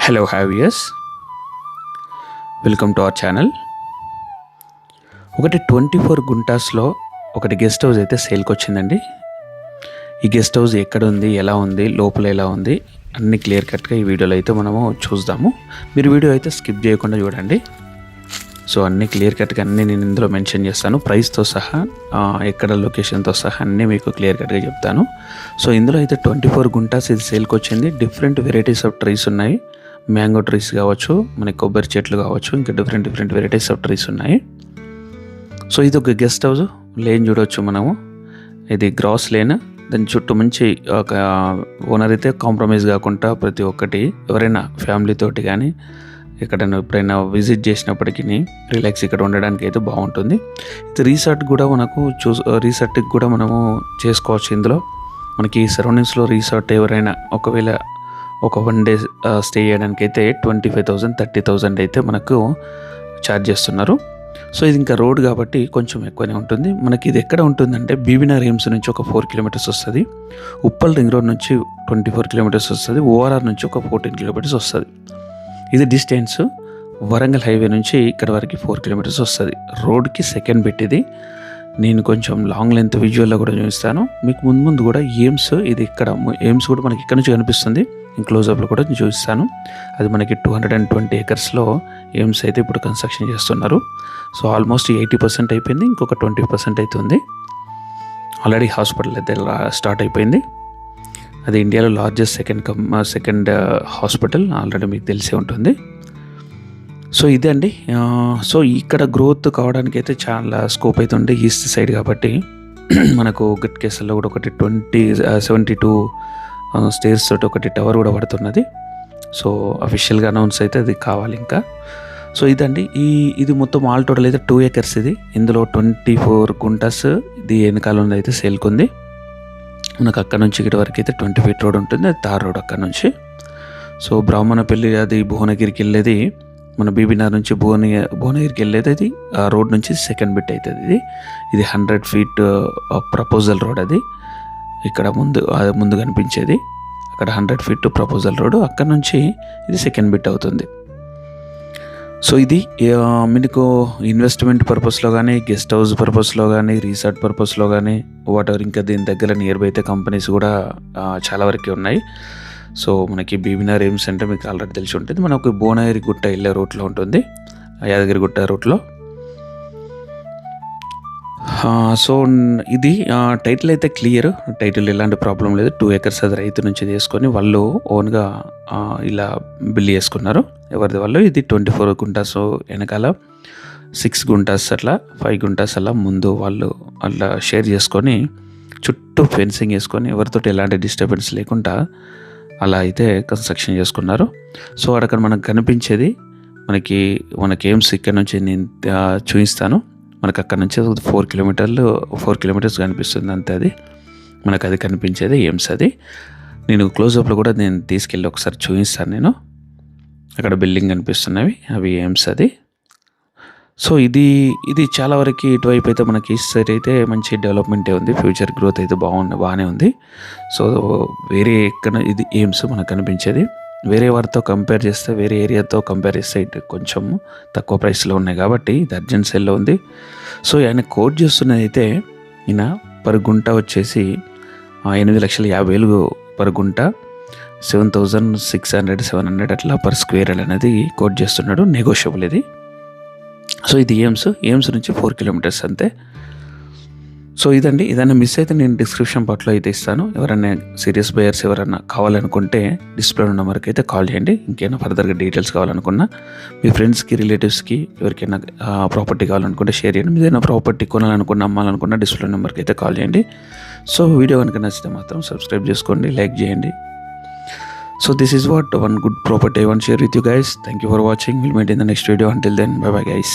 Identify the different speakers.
Speaker 1: Hello హ్యావియర్స్, welcome to our channel. ఒకటి 24 గుంటాస్లో ఒకటి గెస్ట్ హౌస్ అయితే సేల్కి వచ్చిందండి. ఈ గెస్ట్ హౌస్ ఎక్కడ ఉంది, ఎలా ఉంది, లోపల ఎలా ఉంది అన్ని క్లియర్ కట్గా ఈ వీడియోలో అయితే మనము చూద్దాము. మీరు వీడియో అయితే స్కిప్ చేయకుండా చూడండి. సో అన్నీ క్లియర్ కట్గా అన్నీ నేను ఇందులో మెన్షన్ చేస్తాను, ప్రైస్తో సహా, ఎక్కడ లొకేషన్తో సహా అన్నీ మీకు క్లియర్ కట్గా చెప్తాను. సో ఇందులో అయితే 24 గుంటాస్ ఇది సేల్కి వచ్చింది. డిఫరెంట్ వెరైటీస్ ఆఫ్ ట్రీస్ ఉన్నాయి. మ్యాంగో ట్రీస్ కావచ్చు, మనకి కొబ్బరి చెట్లు కావచ్చు, ఇంకా డిఫరెంట్ వెరైటీస్ ఆఫ్ ట్రీస్ ఉన్నాయి. సో ఇది ఒక గెస్ట్ హౌస్ లేన్ చూడవచ్చు మనము. ఇది గ్రాస్ లేన్. దాని చుట్టూ మంచి ఒక ఓనర్ అయితే కాంప్రమైజ్ కాకుండా ప్రతి ఒక్కటి ఎవరైనా ఫ్యామిలీతోటి కానీ ఎప్పుడైనా విజిట్ చేసినప్పటికీ రిలాక్స్ ఇక్కడ ఉండడానికి అయితే బాగుంటుంది. ఇది రీసార్ట్ కూడా మనకు రీసార్ట్కి కూడా మనము చేసుకోవచ్చు. ఇందులో మనకి సరౌండింగ్స్లో రీసార్ట్ ఎవరైనా ఒకవేళ ఒక 1 డే స్టే చేయడానికి అయితే 25,000 30,000 అయితే మనకు ఛార్జ్ చేస్తున్నారు. సో ఇది ఇంకా రోడ్ కాబట్టి కొంచెం ఎక్కువనే ఉంటుంది. మనకి ఇది ఎక్కడ ఉంటుందంటే బీబీనగర్ ఎయిమ్స్ నుంచి ఒక 4 కిలోమీటర్స్ వస్తుంది. ఉప్పల్ రింగ్ రోడ్ నుంచి 24 కిలోమీటర్స్ వస్తుంది. ఓఆర్ఆర్ నుంచి ఒక 14 కిలోమీటర్స్ వస్తుంది. ఇది డిస్టెన్స్. వరంగల్ హైవే నుంచి ఇక్కడ వరకు 4 కిలోమీటర్స్ వస్తుంది. రోడ్కి సెకండ్ బిట్ ఇది. నేను కొంచెం లాంగ్ లెంత్ విజువల్లో కూడా చూపిస్తాను మీకు. ముందు కూడా ఎయిమ్స్, ఇది ఇక్కడ ఎయిమ్స్ కూడా మనకి ఇక్కడ నుంచి కనిపిస్తుంది. క్లోజప్లో కూడా చూపిస్తాను. అది మనకి 220 ఏకర్స్లో ఎయిమ్స్ అయితే ఇప్పుడు కన్స్ట్రక్షన్ చేస్తున్నారు. సో ఆల్మోస్ట్ 80% అయిపోయింది. ఇంకొక 20% అయితే ఉంది. ఆల్రెడీ హాస్పిటల్ అయితే స్టార్ట్ అయిపోయింది. అది ఇండియాలో లార్జెస్ట్ సెకండ్ హాస్పిటల్, ఆల్రెడీ మీకు తెలిసే ఉంటుంది. సో ఇదే అండి. సో ఇక్కడ గ్రోత్ కావడానికి అయితే చాలా స్కోప్ అయితే ఉంది ఈస్ట్ సైడ్ కాబట్టి. మనకు గట్ కేసుల్లో కూడా ఒకటి 72 స్టేర్స్ తోటి ఒకటి టవర్ కూడా పడుతున్నది. సో అఫీషియల్గా అనౌన్స్ అయితే అది కావాలి ఇంకా. సో ఇదండి. ఇది మొత్తం ఆల్ టోటల్ అయితే 2 ఏకర్స్ ఇది. ఇందులో 24 గుంటాస్ ఇది వెనకాల అయితే సేల్కుంది. మనకు అక్కడ నుంచి ఇక్కడ వరకు అయితే 20 ఫీట్ రోడ్ ఉంటుంది. అది తార్ రోడ్ అక్కడ నుంచి. సో బ్రాహ్మణపల్లి అది భువనగిరికి వెళ్ళేది, మన బీబీనగర్ నుంచి భువనగిరికి వెళ్ళేది అది ఆ రోడ్ నుంచి సెకండ్ బిట్ అవుతుంది. ఇది 100 ఫీట్ ప్రపోజల్ రోడ్. అది ఇక్కడ ముందు కనిపించేది అక్కడ 100 ఫీట్ ప్రపోజల్ రోడ్. అక్కడ నుంచి ఇది సెకండ్ బిట్ అవుతుంది. సో ఇది మీకు ఇన్వెస్ట్మెంట్ పర్పస్లో కానీ, గెస్ట్ హౌస్ పర్పస్లో కానీ, రీసార్ట్ పర్పస్లో కానీ, వాటెవర్, ఇంకా దీని దగ్గర నియర్ బై అయితే కంపెనీస్ కూడా చాలా వరకు ఉన్నాయి. సో మనకి బీబీనగర్ ఎయిమ్స్ అంటే మీకు ఆల్రెడీ తెలిసి ఉంటుంది. మనకు భువనగిరి గుట్ట వెళ్ళే రూట్లో ఉంటుంది, యాదగిరిగుట్ట రూట్లో. సో ఇది టైటిల్ అయితే క్లియర్. టైటిల్ ఎలాంటి ప్రాబ్లం లేదు. 2 ఏకర్స్ అది రైతు నుంచి తీసుకొని వాళ్ళు ఓన్గా ఇలా బిల్ చేసుకున్నారు ఎవరిది వాళ్ళు. ఇది 24 గుంటాస్ వెనకాల 6 గుంటాస్ అట్లా 5 గుంటాస్ అలా ముందు వాళ్ళు అలా షేర్ చేసుకొని చుట్టూ ఫెన్సింగ్ వేసుకొని ఎవరితో ఎలాంటి డిస్టర్బెన్స్ లేకుండా అలా అయితే కన్స్ట్రక్షన్ చేసుకున్నారు. సో అక్కడ మనకు కనిపించేది మనకి ఎయిమ్స్ ఇక్కడ నుంచి నేను చూపిస్తాను. మనకు అక్కడ నుంచి 4 కిలోమీటర్స్ కనిపిస్తుంది అంతే. అది మనకు అది కనిపించేది ఎయిమ్స్. అది నేను క్లోజప్లో కూడా నేను తీసుకెళ్ళి ఒకసారి చూపిస్తాను. నేను అక్కడ బిల్డింగ్ కనిపిస్తున్నవి అవి ఎయిమ్స్. అది సో ఇది చాలా వరకు ఇటువైపు అయితే మనకి ఈస్ట్ సైడ్ అయితే మంచి డెవలప్మెంటే ఉంది. ఫ్యూచర్ గ్రోత్ అయితే బాగానే ఉంది. సో వేరే ఎక్కడ ఇది ఎయిమ్స్ మనకు కనిపించేది. వేరే వారితో కంపేర్ చేస్తే, వేరే ఏరియాతో కంపేర్ చేస్తే ఇటు కొంచెం తక్కువ ప్రైస్లో ఉన్నాయి కాబట్టి ఇది అర్జెంట్ సేల్లో ఉంది. సో ఆయన కోట్ చేస్తున్నది అయితే ఈయన పర్ గుంట వచ్చేసి 8,50,000 పర్ గుంట, 7,600 అట్లా పర్ స్క్వేర్ అనేది కోట్ చేస్తున్నాడు. నెగోషియబుల్ ఇది. సో ఇది ఎయిమ్స్ నుంచి 4 కిలోమీటర్స్ అంతే. సో ఇదండి. ఏదైనా మిస్ అయితే నేను డిస్క్రిప్షన్ బాక్స్లో అయితే ఇస్తాను. ఎవరైనా సీరియస్ బయర్స్ ఎవరైనా కావాలనుకుంటే డిస్ప్లే నెంబర్కి అయితే కాల్ చేయండి. ఇంకేమైనా ఫర్దర్గా డీటెయిల్స్ కావాలనుకున్నా మీ ఫ్రెండ్స్కి, రిలేటివ్స్కి ఎవరికైనా ప్రాపర్టీ కావాలనుకుంటే షేర్ చేయండి. ఏదైనా ప్రాపర్టీ కొనాలనుకున్నా, అమ్మాలనుకున్నా డిస్ప్లే నెంబర్కి అయితే కాల్ చేయండి. సో వీడియో కనుక నచ్చితే మాత్రం సబ్స్క్రైబ్ చేసుకోండి, లైక్ చేయండి. So this is what one good property I want to share with you guys. Thank you for watching. We'll meet in the next video. Until then, bye bye guys.